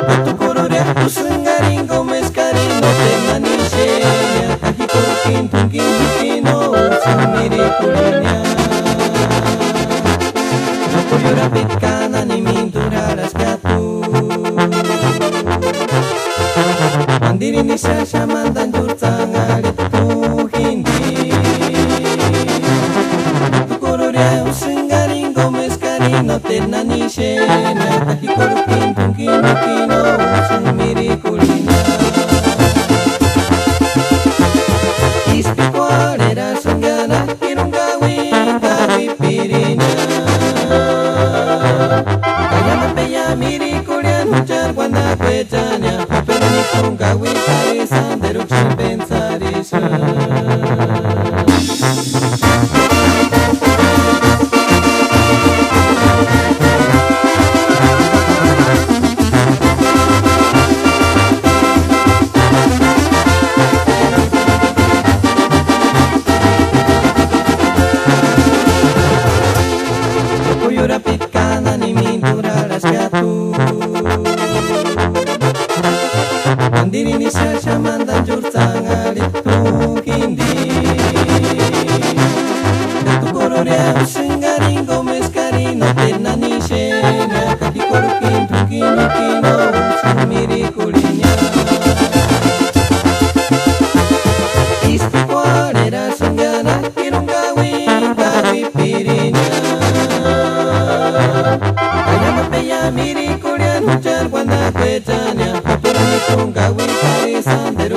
Atukururia usenggaring gomes karino te manishenya kahiko kintung kintukino sumiri kulinya Nakuyura pitkana ni minturaras katu Mandiri ni sasha mandan jurtangalit tu hindi Atukururia usenggaring gomes karino te nanishenya kahiko kintung kintukino sumiri kulinya Istiqwalera senggana kirung gawi pirinya Kaya nampeya miri kulian hujan wanda kwejanya Hapera ni kirung gawi karisan deruk simpensarisya Kuyura pitkana ni minturaras katu Mandiri ni sasha mandan jurtangalit tu hindi Datukururia usenggaring gomes karino te nanishenya kahikoro kintung kinukino sumiri kulinya Istiqwalera senggana kirung gawi pirinya Kaya mapeya miri kulian hujan wanda kwejanya Hapura ni kung gawi karisan deru